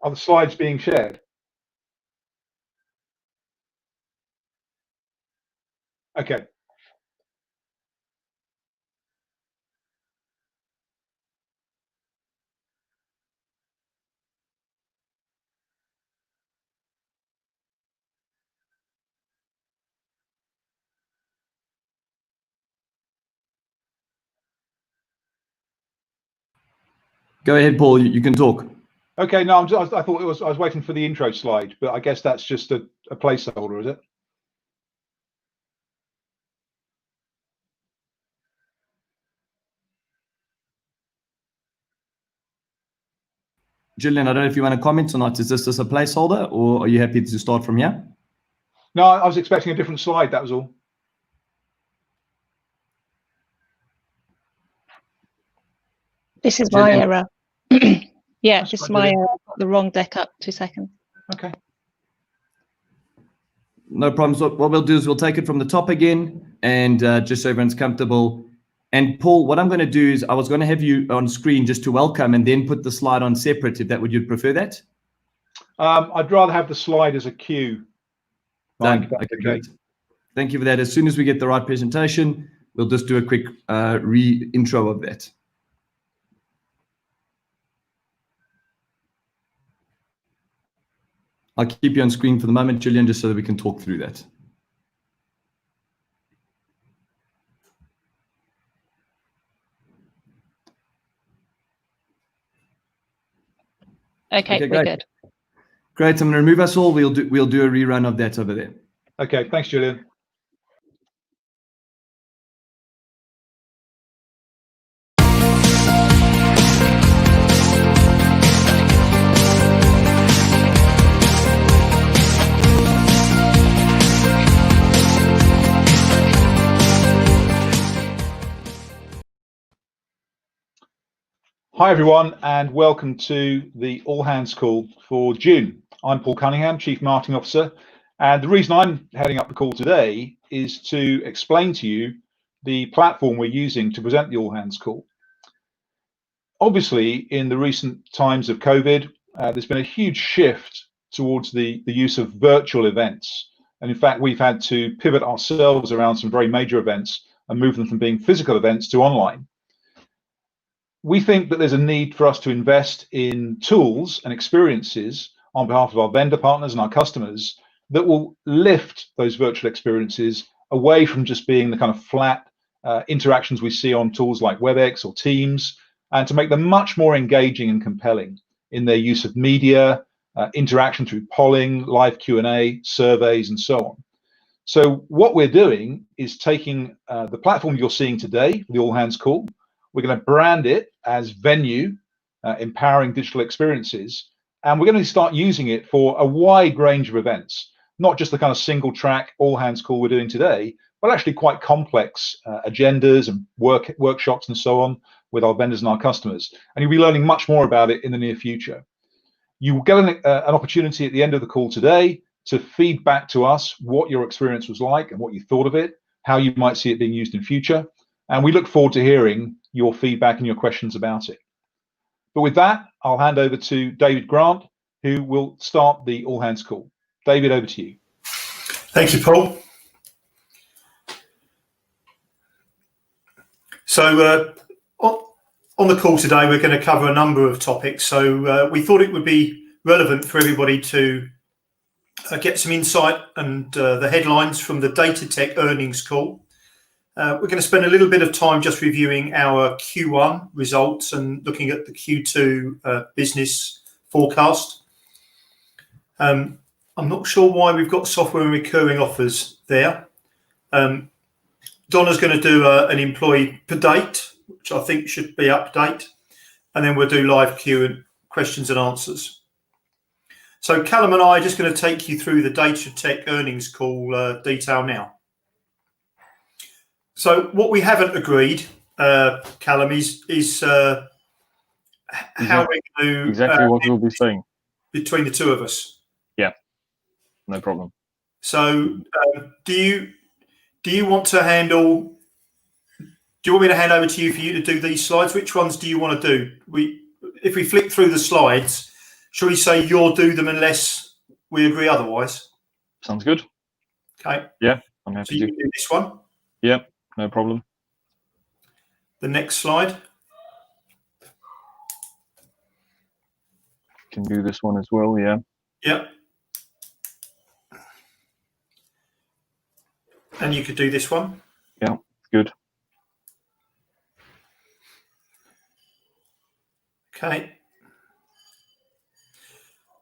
Are the slides being shared? Okay. Go ahead, Paul. You can talk. Okay. No, I thought I was waiting for the intro slide, but I guess that's just a placeholder, is it? Gillian, I don't know if you want to comment or not. Is this just a placeholder, or are you happy to start from here? No, I was expecting a different slide. That was all. This is my Gillian. error. Yeah, That's this is fine, my Gillian. error. I've got the wrong deck up. 2 seconds. Okay. No problems. What we'll do is we'll take it from the top again, and just so everyone's comfortable. And Paul, what I'm going to do is I was going to have you on screen just to welcome, and then put the slide on separate. If that would you'd prefer that? I'd rather have the slide as a cue. Done. Mike, Okay, great. Thank you for that. As soon as we get the right presentation, we'll just do a quick re-intro of that. I'll keep you on screen for the moment, Julian, just so that we can talk through that. Okay, we're good. Great. I'm going to remove us all. We'll do a rerun of that over there. Okay. Thanks, Julian. Hi, everyone, and welcome to the All Hands Call for June. I'm Paul Cunningham, Chief Marketing Officer, and the reason I'm heading up the call today is to explain to you the platform we're using to present the All Hands Call. Obviously, in the recent times of COVID, there's been a huge shift towards the use of virtual events. And in fact, we've had to pivot ourselves around some very major events and move them from being physical events to online. We think that there's a need for us to invest in tools and experiences on behalf of our vendor partners and our customers that will lift those virtual experiences away from just being the kind of flat interactions we see on tools like WebEx or Teams, and to make them much more engaging and compelling in their use of media, interaction through polling, live Q&A, surveys, and so on. So what we're doing is taking the platform you're seeing today, the All Hands Call. We're going to brand it as Venue, empowering digital experiences, and we're going to start using it for a wide range of events, not just the kind of single track all hands call we're doing today, but actually quite complex agendas and workshops and so on with our vendors and our customers. And you'll be learning much more about it in the near future. You will get an opportunity at the end of the call today to feed back to us what your experience was like and what you thought of it, how you might see it being used in future. And we look forward to hearing your feedback and your questions about it. But with that, I'll hand over to David Grant, who will start the All Hands Call. David, over to you. Thank you, Paul. So on the call today, we're going to cover a number of topics. So we thought it would be relevant for everybody to get some insight and the headlines from the Datatec earnings call. We're going to spend a little bit of time just reviewing our Q1 results and looking at the Q2 business forecast. I'm not sure why we've got software and recurring offers there. Donna's going to do an employee per date, which I think should be up to date, and then we'll do live Q and questions and answers. So Callum and I are just going to take you through the Datatec earnings call detail now. So what we haven't agreed, Callum, is how we're going to exactly what we'll be saying between the two of us. Yeah, no problem. So do you want to handle? Do you want me to hand over to you for you to do these slides? Which ones do you want to do? If we flick through the slides, Shall we say you'll do them unless we agree otherwise? Sounds good. Okay. I'm So happy you to. can do this one. Yep, no problem. The next slide. Can do this one as well. Yeah. Yep. And you could do this one. Yeah, good. Okay.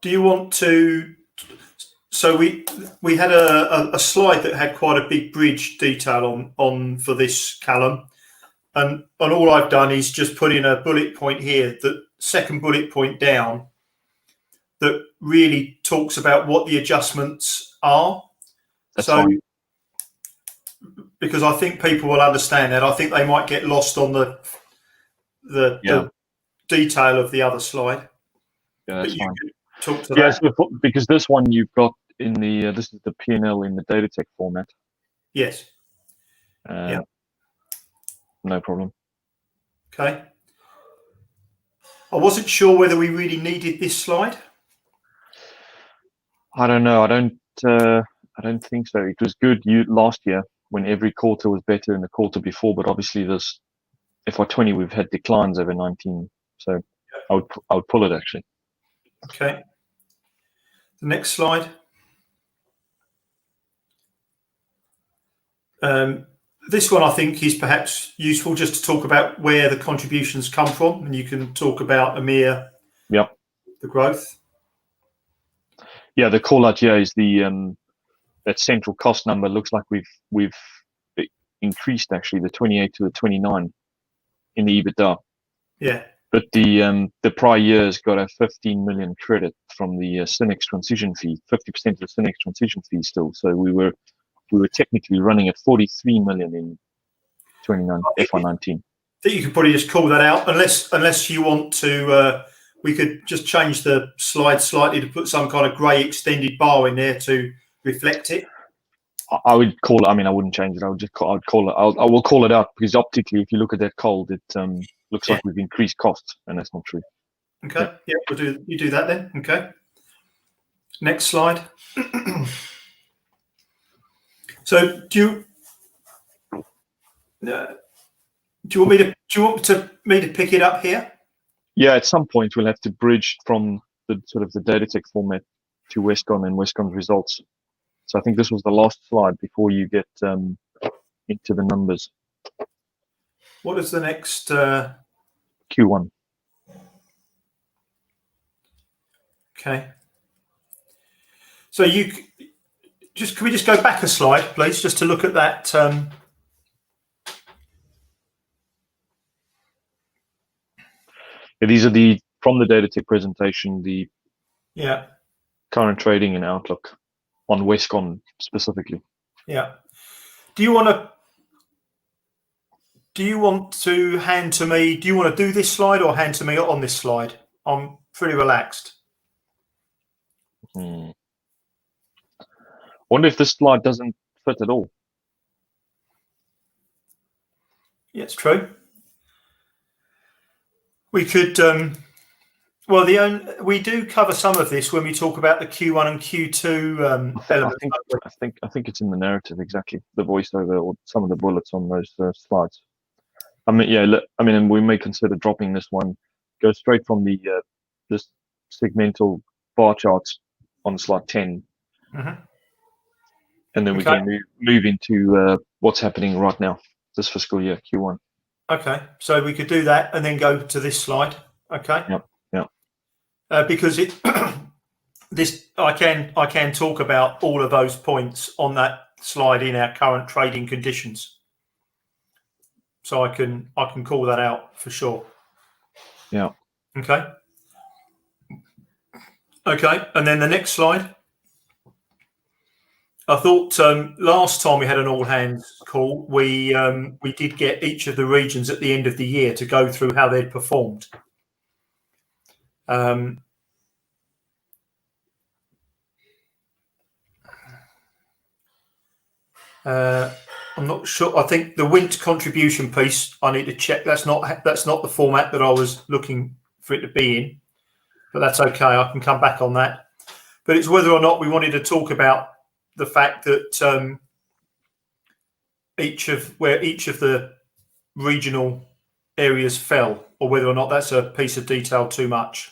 Do you want to? So we had a slide that had quite a big bridge detail on for this Callum, and all I've done is just put in a bullet point here, the second bullet point down, that really talks about what the adjustments are. That's so fine. Because I think people will understand that. I think they might get lost on the detail of the other slide. Yeah, that's but you fine. could talk to Yeah, that. so because this one you've got in the this is the P&L in the Datatech format. Yes. Yeah. No problem. Okay. I wasn't sure whether we really needed this slide. I don't know. I don't think so. It was good last year when every quarter was better than the quarter before, but obviously this FY20 we've had declines over 19. So I would pull it actually. Okay. The next slide. This one I think is perhaps useful just to talk about where the contributions come from, and you can talk about EMEA, Yep. the growth. Yeah, the call out here is the that central cost number. Looks like we've increased actually the 28 to the 29 in the EBITDA. Yeah. But the prior year's got a 15 million credit from the Synex transition fee, 50% of the Synex transition fee still. So we were technically running at 43 million in FY19. I think you could probably just call that out, unless you want to. We could just change the slide slightly to put some kind of grey extended bar in there to reflect it. I would call it. I mean, I wouldn't change it. I will call it out because optically, if you look at that cold, it looks like we've increased costs, and that's not true. Okay. Yeah, you do that then. Okay. Next slide. So do you want me to pick it up here? Yeah, at some point we'll have to bridge from the sort of the Datatech format to Westcon and Westcon's results. So I think this was the last slide before you get into the numbers. What is the next? Q1. Okay. So can we just go back a slide, please, just to look at that? Yeah, these are from the Datatech presentation, the current trading and outlook on Westcon specifically. Yeah. Do you want to hand to me? Do you want to do this slide or hand to me on this slide? I'm pretty relaxed. Wonder if this slide doesn't fit at all. Yeah, it's true. We could. We do cover some of this when we talk about the Q1 and Q2 elements. I think it's in the narrative exactly, the voiceover or some of the bullets on those slides. I mean, yeah. I mean, and we may consider dropping this one. Go straight from the this segmental bar charts on slide 10, and then we can move into what's happening right now, this fiscal year Q1. Okay, so we could do that and then go to this slide. Okay. Yep. Because I can talk about all of those points on that slide in our current trading conditions. So I can call that out for sure. Yeah. Okay. And then the next slide. I thought last time we had an all hands call, we did get each of the regions at the end of the year to go through how they'd performed. I'm not sure. I think the WINT contribution piece, I need to check. That's not the format that I was looking for it to be in. but that's okay. I can come back on that. But it's whether or not we wanted to talk about the fact that each of the regional areas fell, or whether or not that's a piece of detail too much.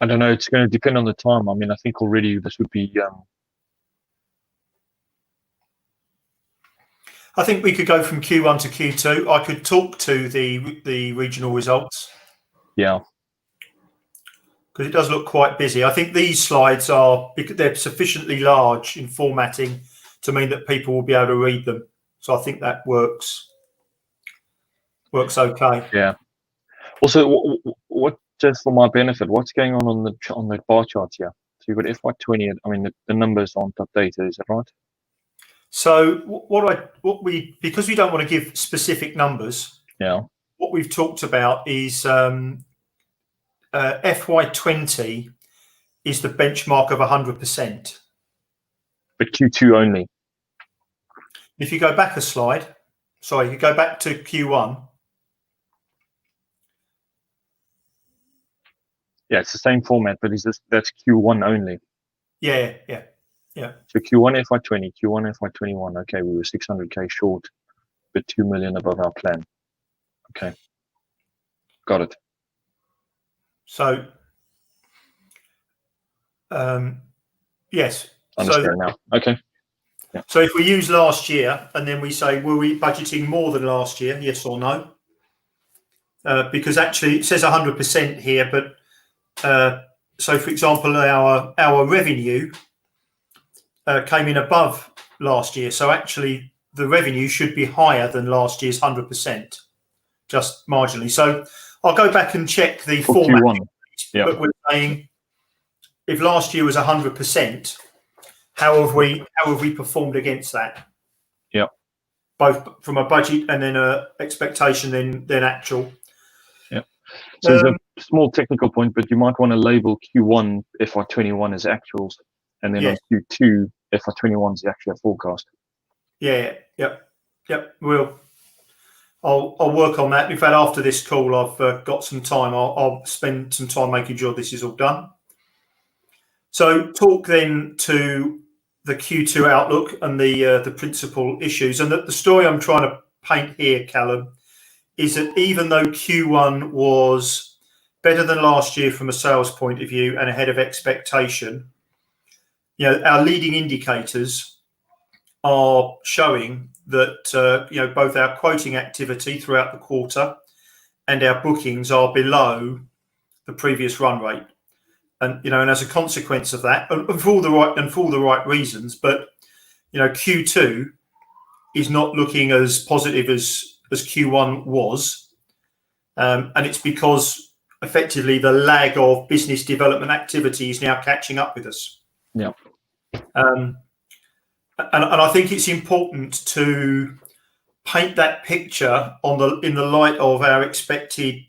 I don't know. It's going to depend on the time. I mean, I think already this would be. I think we could go from Q1 to Q2. I could talk to the regional results. Yeah. Because it does look quite busy. I think these slides they're sufficiently large in formatting to mean that people will be able to read them. So I think that works okay. Yeah. Also, what just for my benefit, what's going on the bar charts here? So you've got FY20. I mean, the numbers aren't updated. Is that right? So because we don't want to give specific numbers. Yeah. What we've talked about is FY20 is the benchmark of 100%. But Q2 only. If you go back a slide, you go back to Q1. Yeah, it's the same format, but that's Q1 only. Yeah. So Q1 FY20, Q1 FY21. Okay, we were 600K short, but 2 million above our plan. Okay, got it. So, yes. Understand now. Okay. Yeah. So if we use last year and then we say, were we budgeting more than last year? Yes or no? Because actually it says 100% here, but so for example, our revenue came in above last year. So actually the revenue should be higher than last year's 100%, just marginally. So I'll go back and check the format. Q1. Yeah. But we're saying if last year was 100%, how have we performed against that? Yeah. Both from a budget and then a expectation, then actual. Yeah. So there's a small technical point, but you might want to label Q1 FY21 as actuals, and then on Q2 FY21 is the actual forecast. Yeah. Yep. I'll work on that. In fact, after this call, I've got some time. I'll spend some time making sure this is all done. So talk then to the Q2 outlook and the principal issues. And the story I'm trying to paint here, Callum, is that even though Q1 was better than last year from a sales point of view and ahead of expectation, our leading indicators are showing that both our quoting activity throughout the quarter and our bookings are below the previous run rate. And as a consequence of that, and for all the right reasons, but Q2 is not looking as positive as Q1 was, and it's because effectively the lag of business development activity is now catching up with us. Yeah. And I think it's important to paint that picture in the light of our expected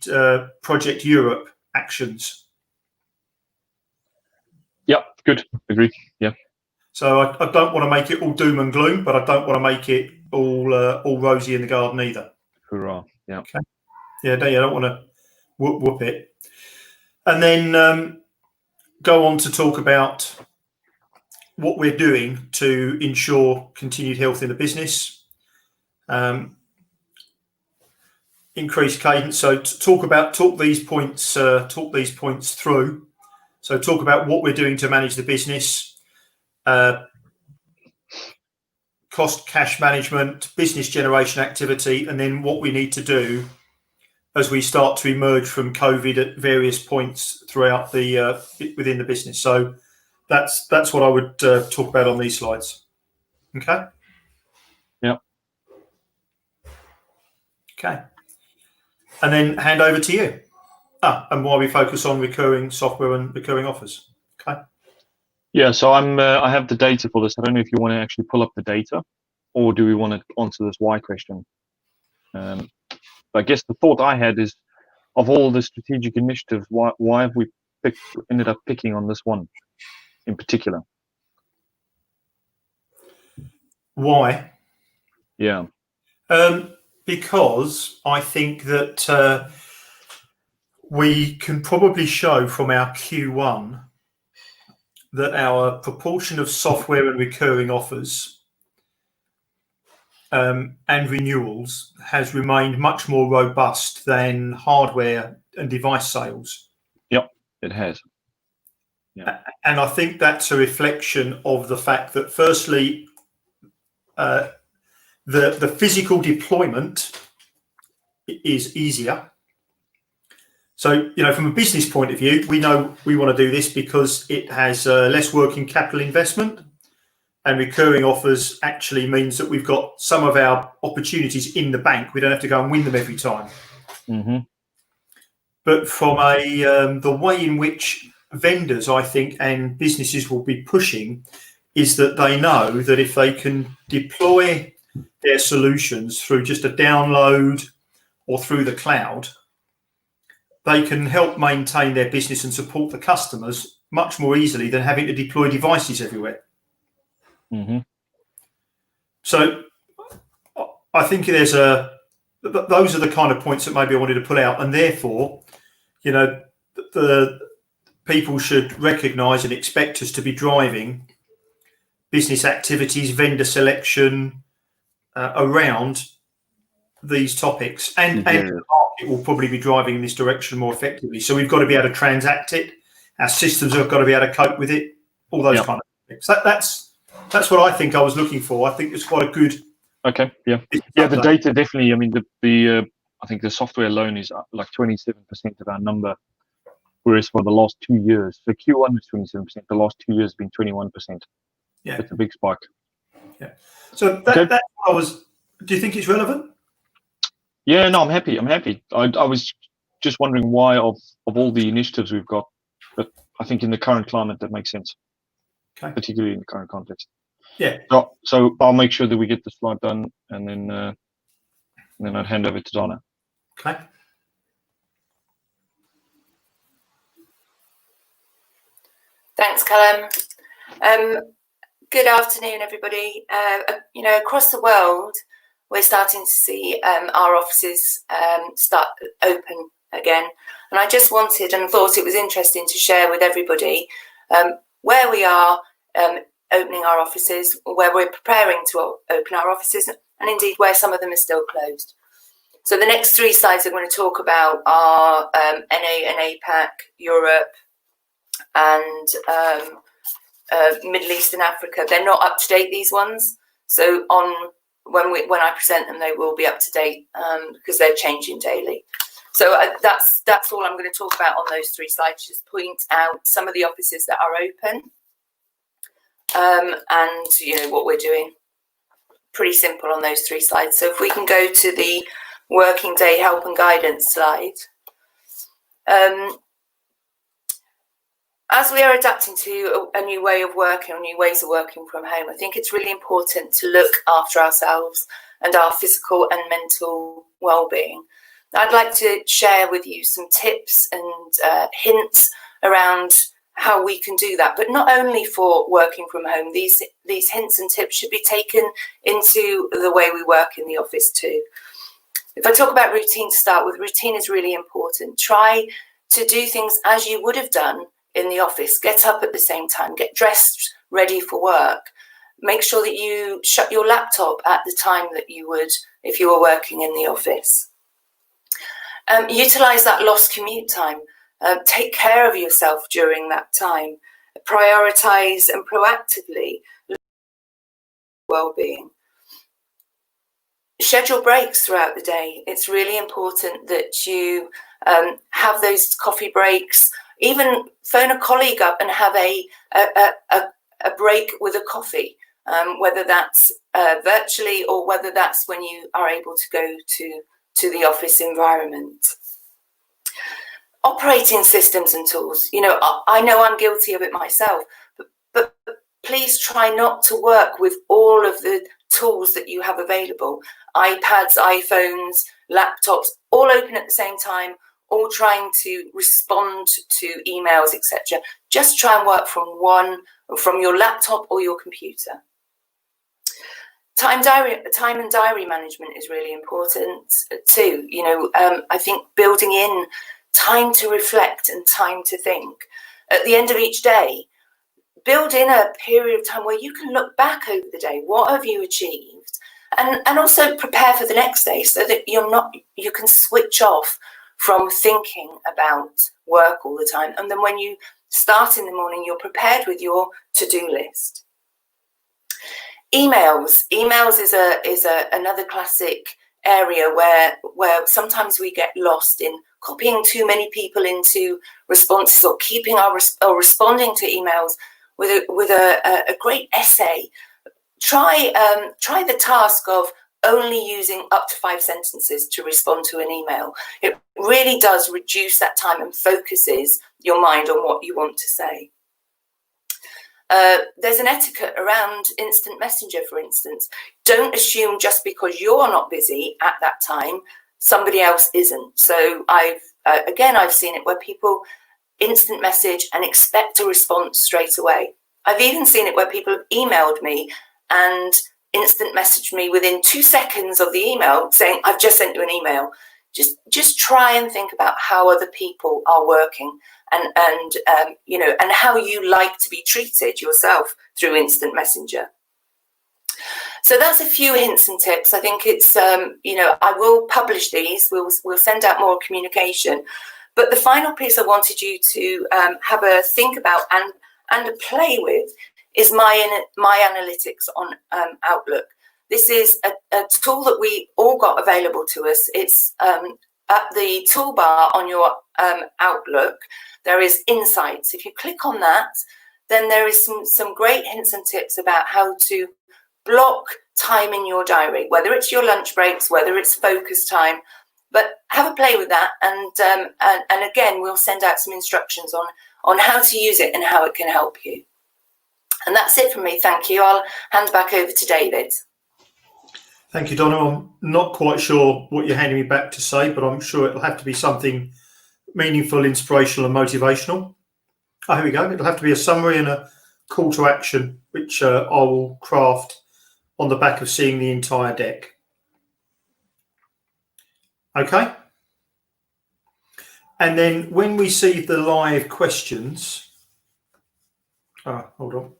Project Europe actions. Yeah, good. Agree. Yeah. So I don't want to make it all doom and gloom, but I don't want to make it all rosy in the garden either. Hurrah. Yeah. Okay. Yeah, I don't want to whoop it. And then go on to talk about what we're doing to ensure continued health in the business. Increased cadence. So talk these points through. So talk about what we're doing to manage the business, cost, cash management, business generation activity, and then what we need to do as we start to emerge from COVID at various points throughout within the business. So that's what I would talk about on these slides. Okay. Yeah. Okay. And then hand over to you. And why we focus on recurring software and recurring offers. Okay. Yeah, so I have the data for this. I don't know if you want to actually pull up the data, or do we want to answer this why question? I guess the thought I had is, of all the strategic initiatives, why have we ended up picking on this one in particular? Why? Yeah. because I think that we can probably show from our Q1 that our proportion of software and recurring offers and renewals has remained much more robust than hardware and device sales. Yep, it has. Yeah. And I think that's a reflection of the fact that, firstly, the physical deployment is easier. So, from a business point of view, we know we want to do this because it has less working capital investment, and recurring offers actually means that we've got some of our opportunities in the bank. We don't have to go and win them every time. Mm-hmm. But from the way in which vendors, I think, and businesses will be pushing is that they know that if they can deploy their solutions through just a download or through the cloud, they can help maintain their business and support the customers much more easily than having to deploy devices everywhere. Mm-hmm. So I think those are the kind of points that maybe I wanted to put out, and therefore, the people should recognise and expect us to be driving business activities, vendor selection around these topics, and the market will probably be driving in this direction more effectively. So we've got to be able to transact it. Our systems have got to be able to cope with it. All those kind of things. That's what I think I was looking for. I think it's quite a good. Okay. Yeah. Yeah. The data definitely. I mean, the I think the software alone is like 27% of our number, whereas for the last 2 years, so Q1 was 27%. The last 2 years have been 21%. Yeah, it's a big spike. Yeah. So that's what I was. Do you think it's relevant? Yeah. No, I'm happy. I was just wondering why of all the initiatives we've got, but I think in the current climate that makes sense. Okay. Particularly in the current context. Yeah. So I'll make sure that we get the slide done, and then I'd hand over to Donna. Okay. Thanks, Callum. Good afternoon, everybody. Across the world, we're starting to see our offices start open again, and I just wanted and thought it was interesting to share with everybody where we are opening our offices, where we're preparing to open our offices, and indeed where some of them are still closed. So the next 3 slides I'm going to talk about are NA and APAC, Europe, and Middle East and Africa. They're not up to date, these ones. So when I present them, they will be up to date because they're changing daily. So that's all I'm going to talk about on those 3 slides. Just point out some of the offices that are open, and what we're doing. Pretty simple on those 3 slides. So if we can go to the working day help and guidance slide. As we are adapting to a new way of working, or new ways of working from home, I think it's really important to look after ourselves and our physical and mental well-being. I'd like to share with you some tips and hints around how we can do that, but not only for working from home. These hints and tips should be taken into the way we work in the office too. If I talk about routine to start with, routine is really important. Try to do things as you would have done in the office. Get up at the same time, get dressed, ready for work. Make sure that you shut your laptop at the time that you would if you were working in the office. Utilize that lost commute time. Take care of yourself during that time. Prioritize and proactively well-being. Schedule breaks throughout the day. It's really important that you have those coffee breaks. Even phone a colleague up and have a break with a coffee, whether that's virtually or whether that's when you are able to go to the office environment. Operating systems and tools. I know I'm guilty of it myself, but please try not to work with all of the tools that you have available. iPads, iPhones, laptops, all open at the same time, all trying to respond to emails, etc. Just try and work from your laptop or your computer. Time and diary management is really important too. I think building in time to reflect and time to think at the end of each day. Build in a period of time where you can look back over the day. What have you achieved? And also prepare for the next day so that you can switch off from thinking about work all the time. And then when you start in the morning, you're prepared with your to-do list. Emails is another classic area where sometimes we get lost in copying too many people into responses or keeping or responding to emails with a great essay. Try the task of only using up to 5 sentences to respond to an email. It really does reduce that time and focuses your mind on what you want to say. There's an etiquette around instant messenger, for instance. Don't assume just because you're not busy at that time, somebody else isn't. So I've seen it where people instant message and expect a response straight away. I've even seen it where people have emailed me and instant messaged me within 2 seconds of the email saying, I've just sent you an email. Just try and think about how other people are working and how you like to be treated yourself through instant messenger. So that's a few hints and tips. I think it's, I will publish these. We'll send out more communication. But the final piece I wanted you to have a think about and a play with is my analytics on Outlook. This is a tool that we all got available to us. It's at the toolbar on your Outlook. There is Insights. If you click on that, then there is some great hints and tips about how to block time in your diary, whether it's your lunch breaks, whether it's focus time. But have a play with that, and again, we'll send out some instructions on how to use it and how it can help you. And that's it from me. Thank you. I'll hand back over to David. Thank you, Donna. I'm not quite sure what you're handing me back to say, but I'm sure it'll have to be something meaningful, inspirational, and motivational. Oh, here we go. It'll have to be a summary and a call to action, which I will craft on the back of seeing the entire deck. Okay. And then when we see the live questions, hold on.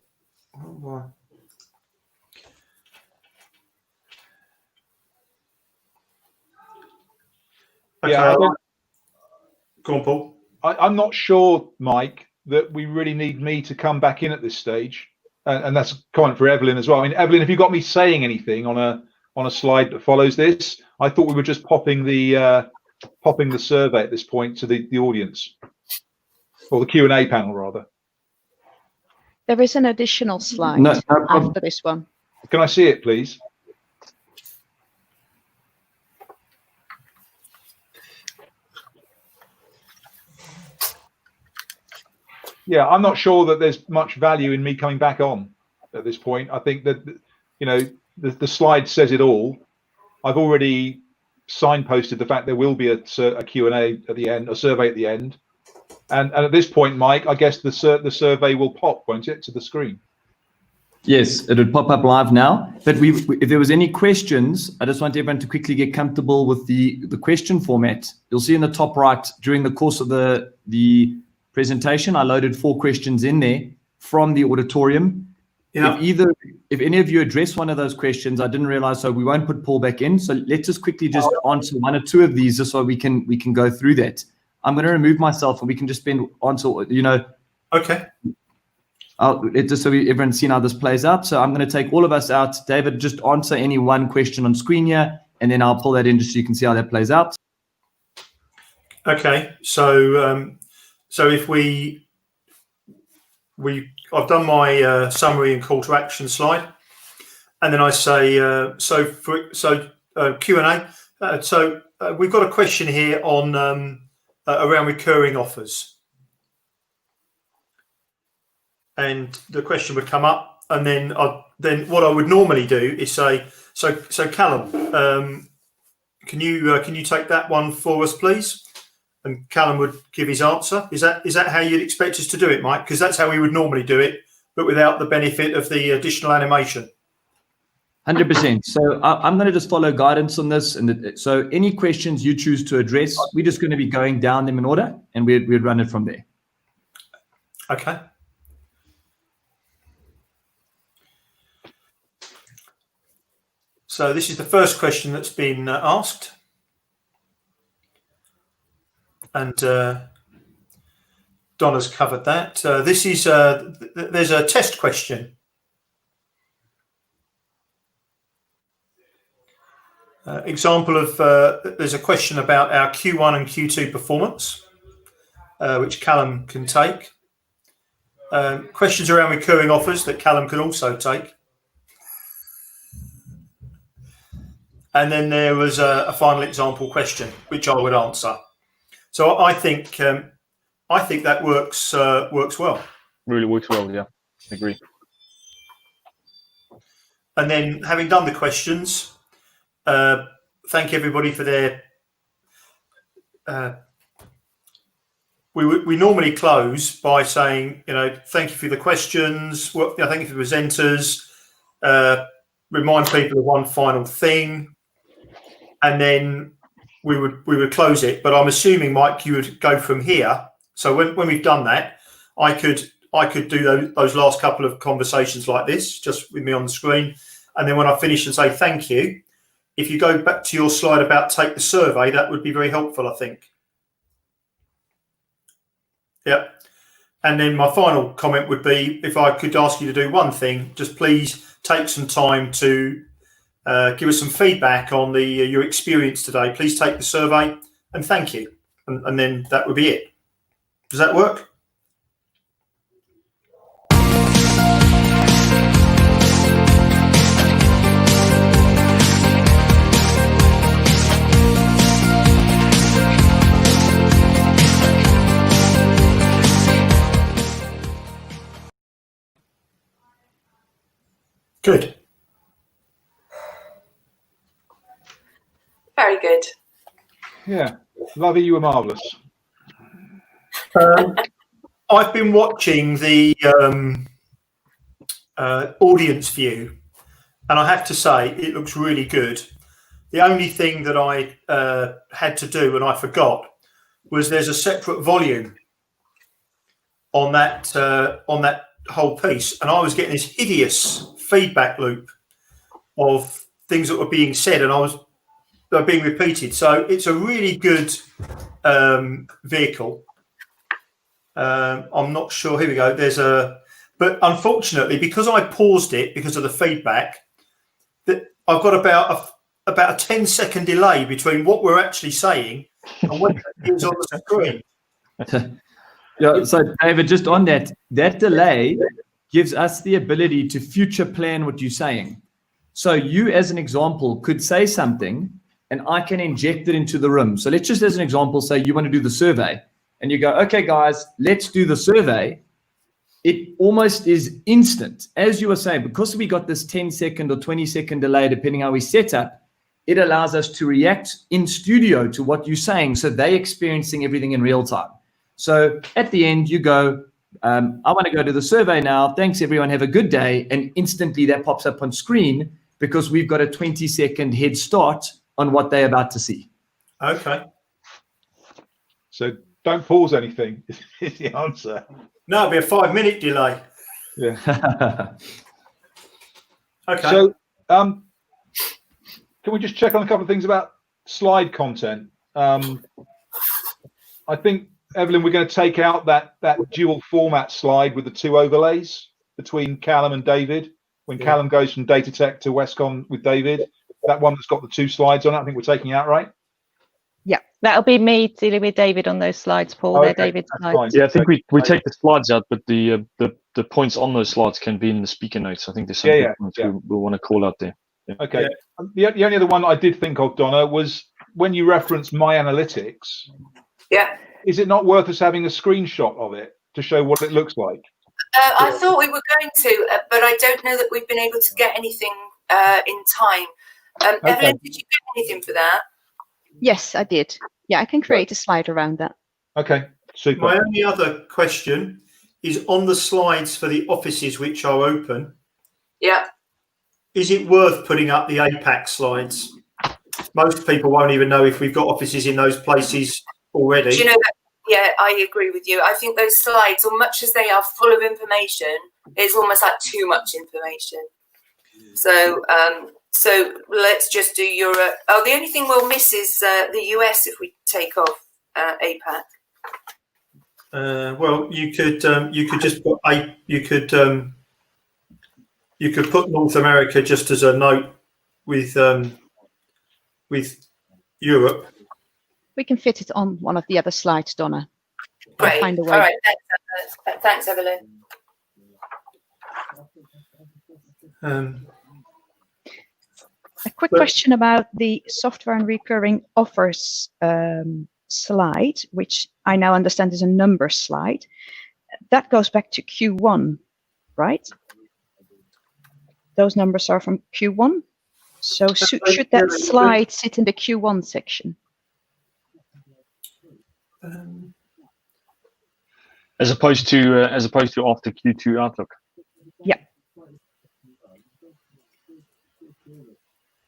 Okay. Yeah, go on, Paul. I'm not sure, Mike, that we really need me to come back in at this stage, and that's a comment for Evelyn as well. I mean, Evelyn, have you got me saying anything on a slide that follows this? I thought we were just popping the survey at this point to the audience, or the Q&A panel rather. There is an additional slide after this one. Can I see it, please? Yeah, I'm not sure that there's much value in me coming back on at this point. I think that, the slide says it all. I've already signposted the fact there will be a Q&A at the end, a survey at the end. And at this point, Mike, I guess the survey will pop, won't it, to the screen? Yes, it would pop up live now. But if there was any questions, I just want everyone to quickly get comfortable with the question format. You'll see in the top right, during the course of the presentation, I loaded 4 questions in there from the auditorium. Yeah. If any of you address one of those questions, I didn't realize, so we won't put Paul back in. So let's just quickly just answer 1 or 2 of these, just so we can go through that. I'm going to remove myself, and we can just answer. Okay. Just so everyone's seen how this plays out. So I'm going to take all of us out. David, just answer any one question on screen here, and then I'll pull that in just so you can see how that plays out. Okay. So if I've done my summary and call to action slide, and then I say Q&A. So we've got a question here on around recurring offers, and the question would come up, and then what I would normally do is say, so Callum, can you take that one for us, please? And Callum would give his answer. Is that how you'd expect us to do it, Mike? Because that's how we would normally do it, but without the benefit of the additional animation. 100%. So I'm going to just follow guidance on this. And so any questions you choose to address, we're just going to be going down them in order, and we'd run it from there. Okay. So this is the first question that's been asked. And Donna's covered that. This is, there's a test question. Example of, there's a question about our Q1 and Q2 performance, which Callum can take. Questions around recurring offers that Callum can also take. And then there was a final example question, which I would answer. So I think that works well. Really works well, yeah. I agree. And then, having done the questions, thank everybody for their. We normally close by saying, thank you for the questions. Thank you for the presenters. Remind people of one final thing, and then we would close it. But I'm assuming, Mike, you would go from here. So when we've done that, I could do those last couple of conversations like this, just with me on the screen, and then when I finish and say thank you, if you go back to your slide about take the survey, that would be very helpful, I think. Yeah. And then my final comment would be, if I could ask you to do one thing, just please take some time to give us some feedback on your experience today. Please take the survey and thank you. And then that would be it. Does that work? Good. Very good. Yeah, Lovey, you were marvellous. I've been watching the audience view, and I have to say it looks really good. The only thing that I had to do, and I forgot, was there's a separate volume on that whole piece, and I was getting this hideous feedback loop of things that were being said, and they're being repeated. So it's a really good vehicle. I'm not sure. Here we go. But unfortunately, because I paused it because of the feedback, that I've got about a 10-second delay between what we're actually saying and what is on the screen. Yeah. So David, just on that delay gives us the ability to future plan what you're saying. So you, as an example, could say something, and I can inject it into the room. So let's just, as an example, say you want to do the survey. And you go, okay, guys, let's do the survey. It almost is instant. As you were saying, because we got this 10-second or 20-second delay, depending how we set up, it allows us to react in studio to what you're saying. So they're experiencing everything in real time. So at the end, you go, I want to go to the survey now. Thanks, everyone. Have a good day. And instantly that pops up on screen because we've got a 20-second head start on what they're about to see. Okay. So don't pause anything is the answer. No, it'll be a 5-minute delay. Yeah. Okay. So can we just check on a couple of things about slide content? I think, Evelyn, we're going to take out that dual format slide with the 2 overlays between Callum and David. When Callum goes from Datatec to Westcon with David, that one that's got the 2 slides on it, I think we're taking out, right? Yeah, that'll be me dealing with David on those slides, Paul. Oh, They're okay, David's that's slides. fine. Yeah, I think we take the slides out, but the points on those slides can be in the speaker notes. I think there's some points we want to call out there. Yeah. Okay. Yeah. The only other one I did think of, Donna, was when you referenced My Analytics. Yeah. Is it not worth us having a screenshot of it to show what it looks like? I thought we were going to, but I don't know that we've been able to get anything in time. Evelyn, did you get anything for that? Yes, I did. Yeah, I can create a slide around that. Okay, super. My only other question is on the slides for the offices which are open. Yeah. is it worth putting up the APAC slides? Most people won't even know if we've got offices in those places already. Do you know that? Yeah, I agree with you. I think those slides, as much as they are full of information, it's almost like too much information. So, so let's just do Europe. Oh, the only thing we'll miss is the US if we take off APAC. Well, you could just put you could put North America just as a note with Europe. We can fit it on one of the other slides, Donna. Great. Find a way. All right. Thanks, Evelyn. A quick question about the software and recurring offers slide, which I now understand is a number slide. That goes back to Q1, right? Those numbers are from Q1. So should that slide sit in the Q1 section? As opposed to after Q2 outlook. Yeah.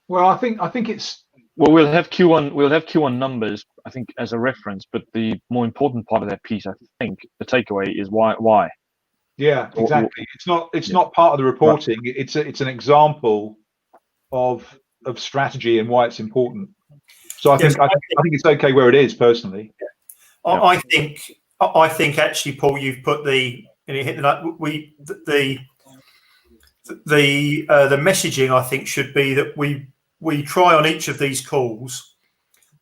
Well, I think it's we'll have Q1 numbers, I think, as a reference, but the more important part of that piece, I think, the takeaway is why. Yeah, exactly. It's not part of the reporting. Right. It's an example of strategy and why it's important. So I think it's okay where it is personally. I think actually, Paul, you've put the messaging, I think, should be that we try on each of these calls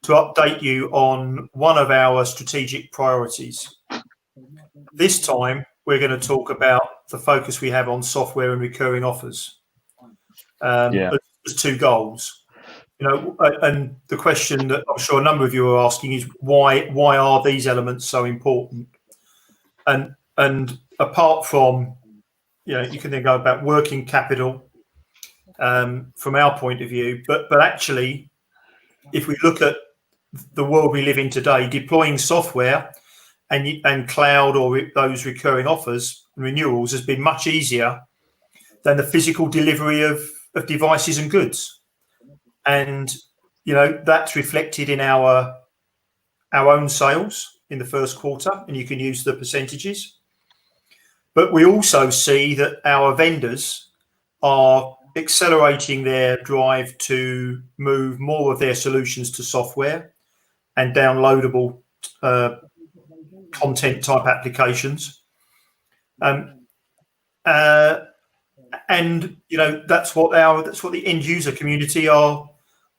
to update you on one of our strategic priorities. This time, we're going to talk about the focus we have on software and recurring offers. As two goals. And the question that I'm sure a number of you are asking is why are these elements so important? And apart from, you can then go about working capital from our point of view, but actually, if we look at the world we live in today, deploying software and cloud or those recurring offers and renewals has been much easier than the physical delivery of devices and goods. And that's reflected in our own sales in the first quarter, and you can use the percentages. But we also see that our vendors are accelerating their drive to move more of their solutions to software and downloadable content type applications. And that's what the end user community are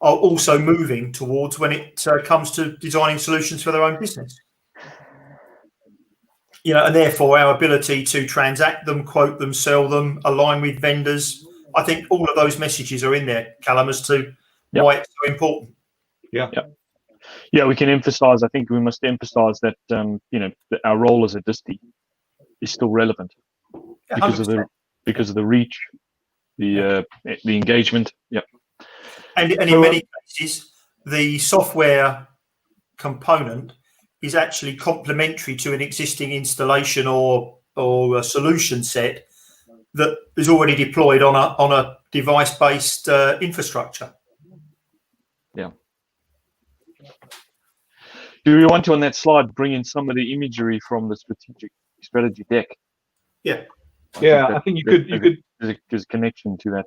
also moving towards when it comes to designing solutions for their own business. And therefore our ability to transact them, quote them, sell them, align with vendors. I think all of those messages are in there, Callum, as to why it's so important. Yeah, we can emphasize. I think we must emphasize that that our role as a disty is still relevant because of the reach, the engagement. Yeah. And in many cases, the software component is actually complementary to an existing installation or a solution set that is already deployed on a device-based infrastructure. Yeah. Do we want to, on that slide, bring in some of the imagery from the strategy deck? Yeah. I think you could. There's a connection to that.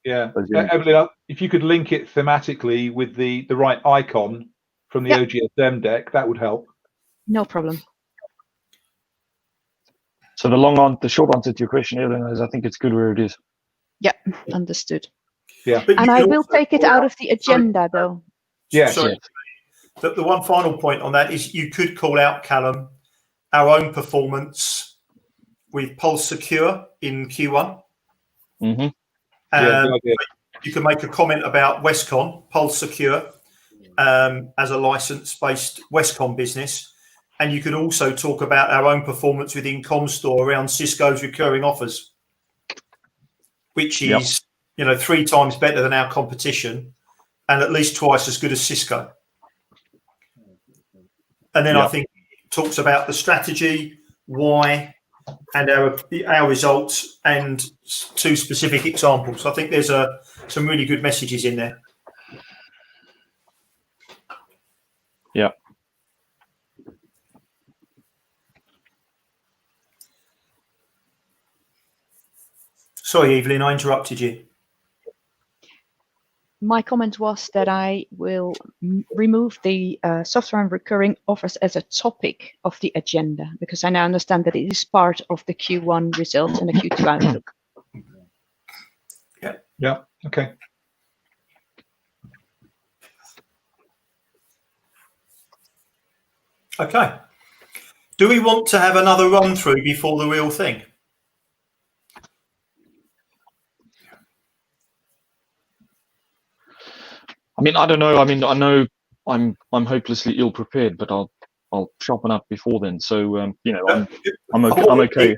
Evelyn, if you could link it thematically with the right icon from the OGSM deck, that would help. No problem. So the short answer to your question, Evelyn, is I think it's good where it is. Yeah, understood. Yeah. And I will take it out of the agenda, though. Yes. Sorry. The one final point on that is you could call out, Callum, our own performance with Pulse Secure in Q1. Mm-hmm. You can make a comment about Westcon, Pulse Secure, as a license-based Westcon business. And you could also talk about our own performance within Comstore around Cisco's recurring offers, which is 3 times better than our competition and at least twice as good as Cisco. And then I think it talks about the strategy, why, and our results and 2 specific examples. I think there's some really good messages in there. Yeah. Sorry, Evelyn, I interrupted you. My comment was that I will remove the software and recurring offers as a topic of the agenda, because I now understand that it is part of the Q1 results and the Q2 outlook. Yeah. Okay. Okay. Do we want to have another run through before the real thing? I mean, I don't know. I mean, I know I'm hopelessly ill prepared, but I'll sharpen up before then. So you know, I'm okay.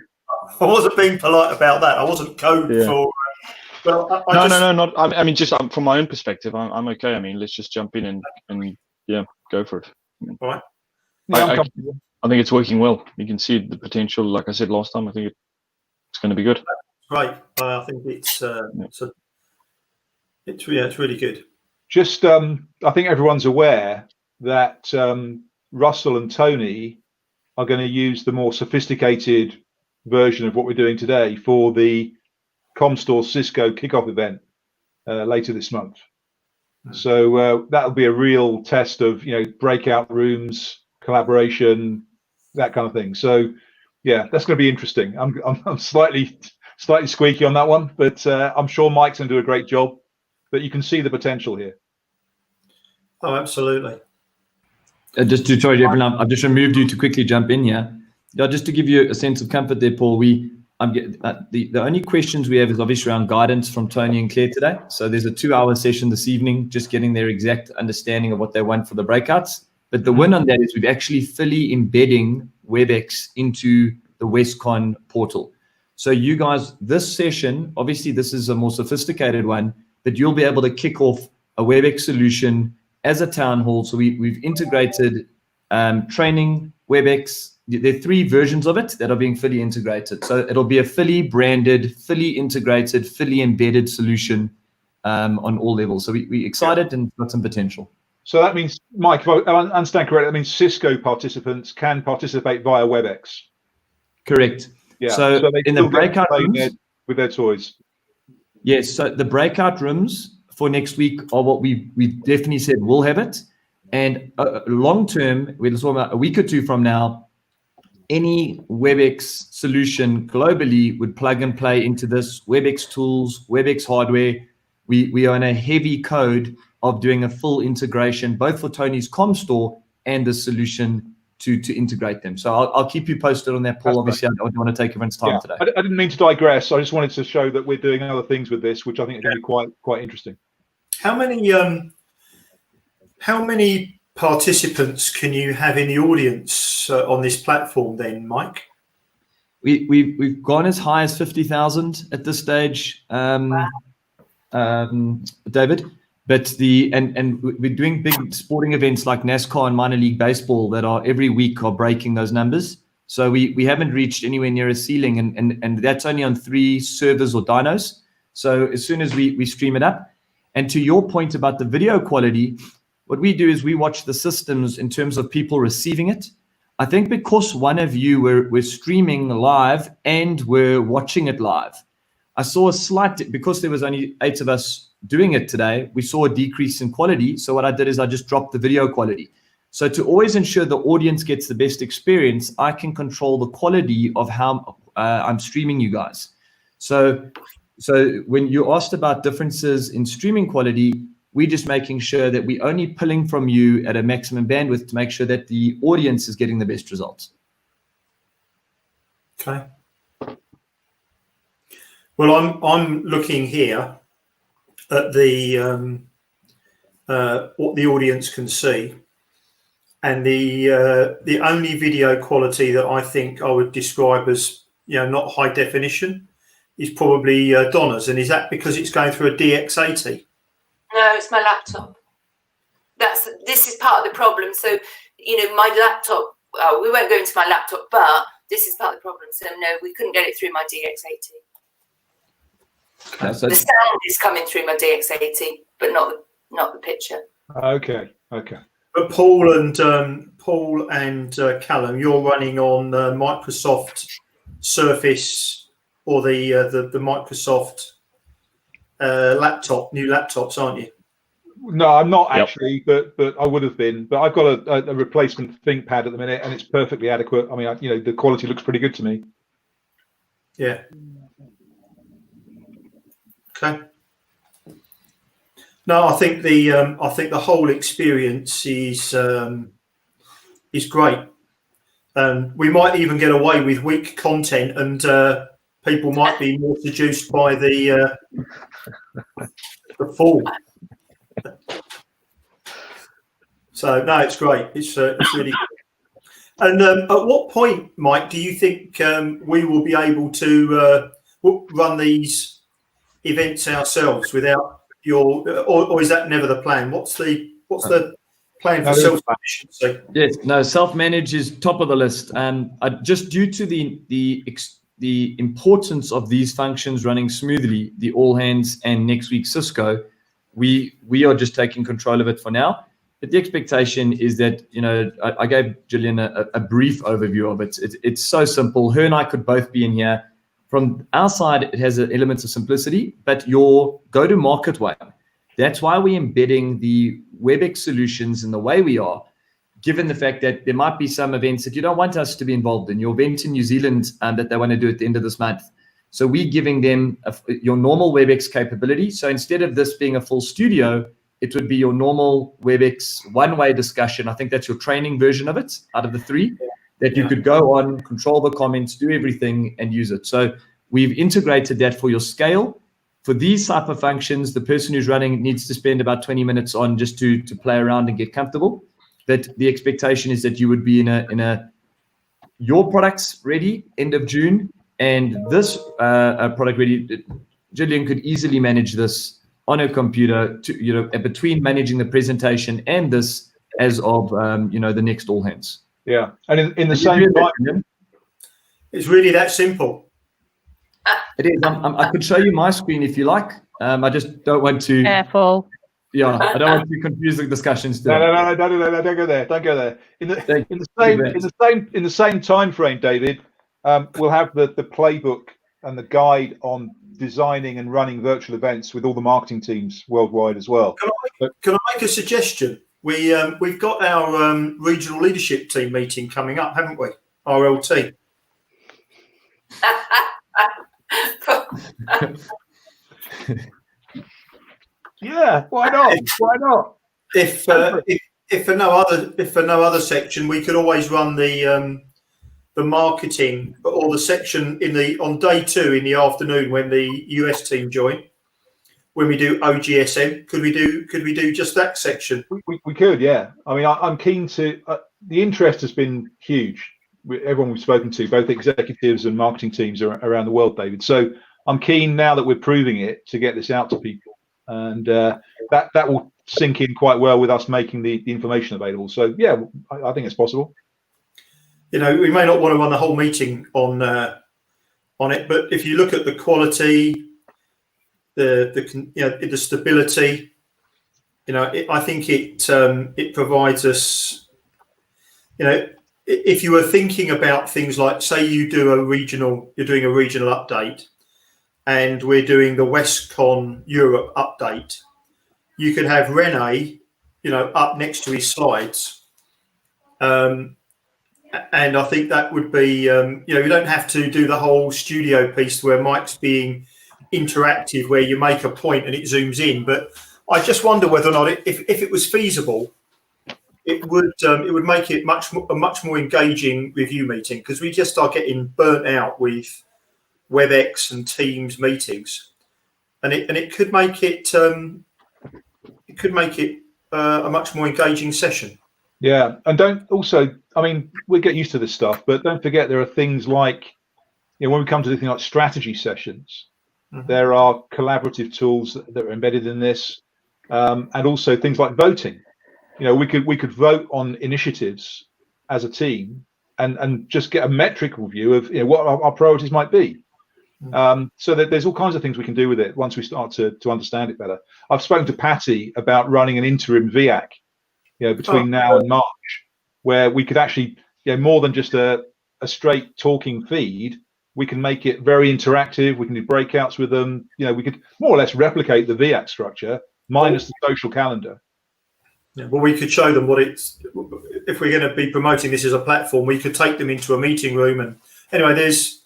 I wasn't being polite about that. I wasn't code for. Well, no. I mean, just from my own perspective, I'm okay. I mean, let's just jump in and yeah, go for it. All right. I think it's working well. You can see the potential. Like I said last time, I think it's going to be good. Right. I think it's really good. Just, I think everyone's aware that Russell and Tony are going to use the more sophisticated version of what we're doing today for the Comstore Cisco kickoff event later this month. So that'll be a real test of, you know, breakout rooms, collaboration, that kind of thing. So yeah, that's going to be interesting. I'm slightly squeaky on that one, but I'm sure Mike's going to do a great job. But you can see the potential here. Oh, absolutely. Sorry, everyone, I've just removed you to quickly jump in here. Yeah, just to give you a sense of comfort there, Paul. The only questions we have is obviously around guidance from Tony and Claire today. So there's a 2-hour session this evening, just getting their exact understanding of what they want for the breakouts. But the win on that is we're actually fully embedding WebEx into the Westcon portal. So you guys, this session, obviously this is a more sophisticated one, but you'll be able to kick off a WebEx solution as a town hall. So we've integrated training, WebEx. There are 3 versions of it that are being fully integrated. So it'll be a fully branded, fully integrated, fully embedded solution on all levels. So we're excited and got some potential. So that means, Mike, if I understand correctly, that means Cisco participants can participate via WebEx. Correct. Yeah. So in the breakout rooms with their toys. Yes. So the breakout rooms for next week are what we definitely said we'll have it. And long term, we're talking about a week or 2 from now, any WebEx solution globally would plug and play into this WebEx tools, WebEx hardware. We are in a heavy code of doing a full integration, both for Tony's Comstore and the solution to integrate them. So I'll keep you posted on that, Paul. Obviously, I don't want to take everyone's time today. I didn't mean to digress. I just wanted to show that we're doing other things with this, which I think are going to be quite interesting. How many participants can you have in the audience on this platform then, Mike? We've gone as high as 50,000 at this stage, David. But we're doing big sporting events like NASCAR and minor league baseball that are every week are breaking those numbers. So we haven't reached anywhere near a ceiling, and that's only on 3 servers or dynos. So as soon as we stream it up, and to your point about the video quality, what we do is we watch the systems in terms of people receiving it. I think because one of you were streaming live and we're watching it live, I saw a slight, because there was only 8 of us doing it today, we saw a decrease in quality. So what I did is I just dropped the video quality. So to always ensure the audience gets the best experience, I can control the quality of how I'm streaming you guys. So when you asked about differences in streaming quality, we're just making sure that we're only pulling from you at a maximum bandwidth to make sure that the audience is getting the best results. Okay. Well, I'm looking here at the what the audience can see, and the only video quality that I think I would describe as, you know, not high definition is probably Donna's. And is that because it's going through a DX80? No, it's my laptop. This is part of the problem. So, you know, my laptop, we won't go into my laptop, but This is part of the problem. So no, we couldn't get it through my DX80. So The sound is coming through my DX80, but not the picture. Okay. But Paul and Callum, you're running on Microsoft Surface or the Microsoft new laptops, aren't you? No, I'm not Yep. actually, but I would have been. But I've got a replacement ThinkPad at the minute, and it's perfectly adequate. I mean, the quality looks pretty good to me. Yeah. Okay. No, I think the whole experience is great. We might even get away with weak content, and people might be more seduced by the full. So no, it's great. It's really good. And at what point, Mike, do you think we will be able to run these events ourselves without or is that never the plan? What's the plan for self-sufficiency? yes, no, self-manage is top of the list. Just due to the importance of these functions running smoothly, the all hands and next week Cisco, we are just taking control of it for now. But the expectation is that, I gave Gillian a brief overview of it. It's so simple. Her and I could both be in here. From our side, it has elements of simplicity, but your go-to-market way, that's why we're embedding the WebEx solutions in the way we are, given the fact that there might be some events that you don't want us to be involved in. Your event in New Zealand that they want to do at the end of this month. So we're giving them your normal WebEx capability. So instead of this being a full studio, it would be your normal WebEx one-way discussion. I think that's your training version of it out of the three. That you could go on, control the comments, do everything, and use it. So we've integrated that for your scale. For these type of functions, the person who's running needs to spend about 20 minutes on just to play around and get comfortable. But the expectation is that you would be in your product's ready end of June, and this product ready. Gillian could easily manage this on her computer between managing the presentation and this as of the next all hands. Yeah, and in the same time, it's really that simple. It is. I could show you my screen if you like. I just don't want to. Careful. Yeah, I don't want to confuse the discussions. No, don't go there. Don't go there. In the same time frame, David, we'll have the playbook and the guide on designing and running virtual events with all the marketing teams worldwide as well. Can I make a suggestion? We've got our regional leadership team meeting coming up, haven't we? RLT. Yeah, why not? Why not? If for no other section, we could always run the marketing or the section on day 2 in the afternoon when the US team join. When we do OGSM, could we do just that section? We could, yeah. I mean, I'm keen to. The interest has been huge. Everyone we've spoken to, both executives and marketing teams around the world, David. So I'm keen now that we're proving it to get this out to people, and that will sink in quite well with us making the information available. So yeah, I think it's possible. We may not want to run the whole meeting on it, but if you look at the quality, the stability, I think it provides us. If you were thinking about things like, say, you're doing a regional update, and we're doing the Westcon Europe update, you could have Rene, up next to his slides, and I think that would be, you don't have to do the whole studio piece where Mike's being interactive, where you make a point and it zooms in. But I just wonder whether or not, if it was feasible, it would make it a much more engaging review meeting, because we just start getting burnt out with WebEx and Teams meetings, and it could make it a much more engaging session. Yeah, and we get used to this stuff, but don't forget there are things like, when we come to things like strategy sessions, there are collaborative tools that are embedded in this, and also things like voting. We could vote on initiatives as a team and just get a metrical view of what our priorities might be. So that there's all kinds of things we can do with it once we start to understand it better. I've spoken to Patty about running an interim VIAC, between now and March, where we could actually, more than just a straight talking feed, we can make it very interactive. We can do breakouts with them. We could more or less replicate the VIAC structure minus the social calendar. Yeah, well, we could show them what it's. If we're going to be promoting this as a platform, we could take them into a meeting room, and anyway, there's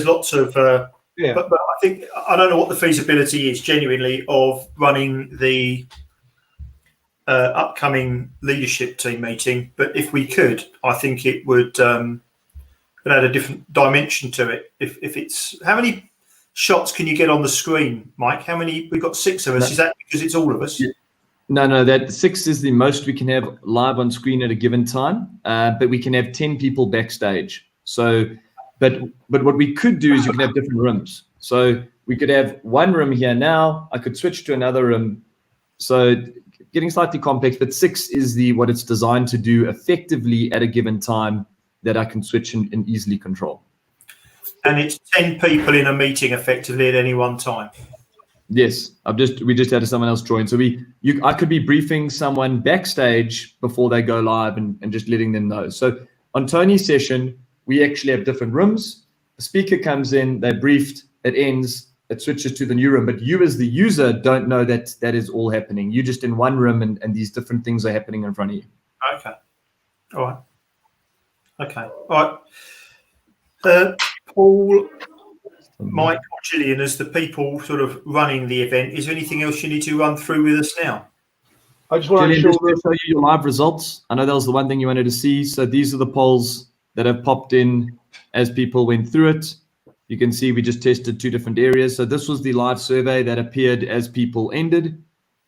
lots of. But I think I don't know what the feasibility is genuinely of running the upcoming leadership team meeting. But if we could, I think it would add a different dimension to it. If it's how many shots can you get on the screen, Mike? How many? We've got 6 of us. Is that because it's all of us? Yeah. No, that 6 is the most we can have live on screen at a given time, but we can have 10 people backstage. So, but what we could do is you can have different rooms. So we could have one room here now. I could switch to another room. So getting slightly complex, but 6 is what it's designed to do effectively at a given time that I can switch and easily control. And it's 10 people in a meeting effectively at any one time. Yes, we just had someone else join. So I could be briefing someone backstage before they go live and just letting them know. So on Tony's session, we actually have different rooms. The speaker comes in, they're briefed, it ends, it switches to the new room. But you as the user don't know that is all happening. You're just in one room and these different things are happening in front of you. Okay. All right. Okay. All right. Paul, Mike or Gillian, as the people sort of running the event, is there anything else you need to run through with us now? I just want to show you your live results. I know that was the one thing you wanted to see. So these are the polls that have popped in as people went through it. You can see we just tested 2 different areas. So this was the live survey that appeared as people ended.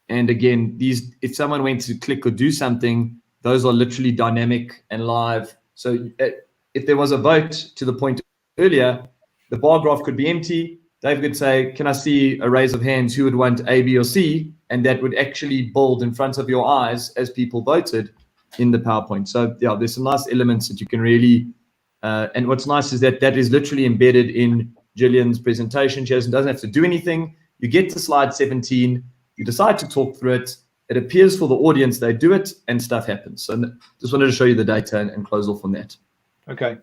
And again, if someone went to click or do something, those are literally dynamic and live. So if there was a vote, to the point earlier, the bar graph could be empty. Dave could say, can I see a raise of hands? Who would want A, B, or C? And that would actually bold in front of your eyes as people voted in the PowerPoint. So yeah, there's some nice elements that you can really, and what's nice is that is literally embedded in Gillian's presentation. She doesn't have to do anything. You get to slide 17, you decide to talk through it. It appears for the audience, they do it, and stuff happens. So just wanted to show you the data and close off on that. Okay.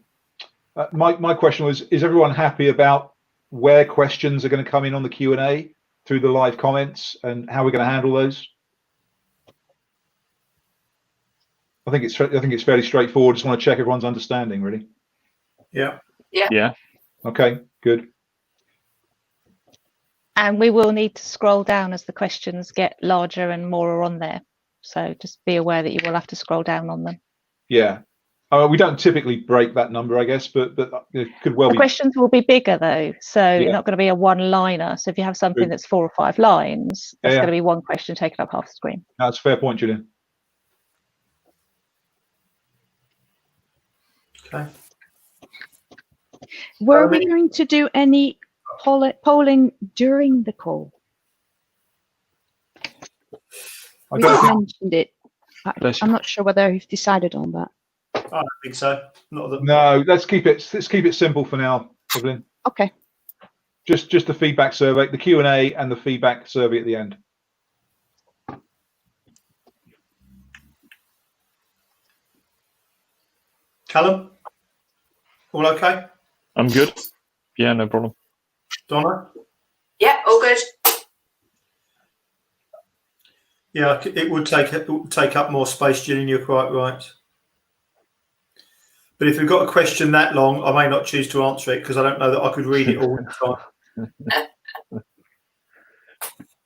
My question was, is everyone happy about where questions are going to come in on the Q&A through the live comments and how we're going to handle those? I think it's fairly straightforward. Just want to check everyone's understanding, really. Yeah. Okay, good. And we will need to scroll down as the questions get larger and more are on there. So just be aware that you will have to scroll down on them. Yeah. We don't typically break that number, I guess, but it could well be. The questions will be bigger though, so not going to be a one-liner. So if you have something that's 4 or 5 lines, that's going to be one question taking up half the screen. That's a fair point, Julian. Okay. Were we going to do any polling during the call? We mentioned it. I'm not sure whether you've decided on that. I don't think so. No, let's keep it simple for now, Evelyn. Okay. Just the feedback survey, the Q&A, and the feedback survey at the end. Callum, all okay? I'm good. Yeah, no problem. Donna? Yeah, all good. Yeah, it would take up more space, Gillian. You're quite right. But if we've got a question that long, I may not choose to answer it because I don't know that I could read it all the time.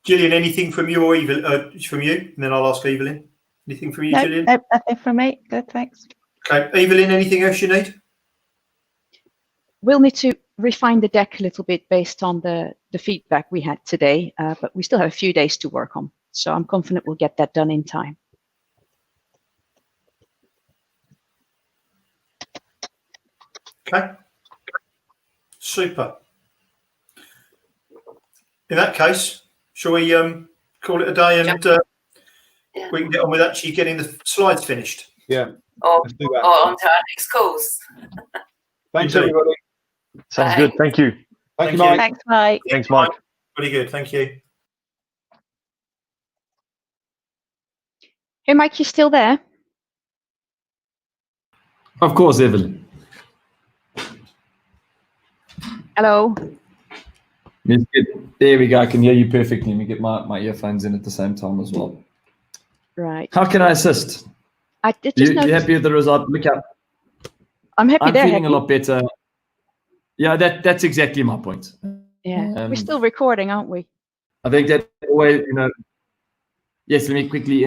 Gillian, anything from you or Evelyn? From you, and then I'll ask Evelyn. Anything from you, Gillian? No, nothing from me. Good, thanks. Okay, Evelyn, anything else you need? We'll need to refine the deck a little bit based on the feedback we had today, but we still have a few days to work on. So I'm confident we'll get that done in time. Okay, super. In that case, shall we call it a day and we can get on with actually getting the slides finished? Yeah. or Let's do that. on to our next calls. Thanks, You too. everybody. Sounds Bye. good. Thank you. Thank you, Thank you. Mike. Thanks, Mike. Thanks, Mike. Pretty good. Thank you. Hey, Mike, you still there? Of course, Evelyn. Hello. Let's there we go. I can hear you perfectly. Let me get my earphones in at the same time as well. Right. How can I assist? I did just You notice. happy with the result? Look up. I'm happy I'm there. feeling a happy. lot better. Yeah, that's exactly my point. Yeah. We're still recording, aren't we? I think that always, yes, let me quickly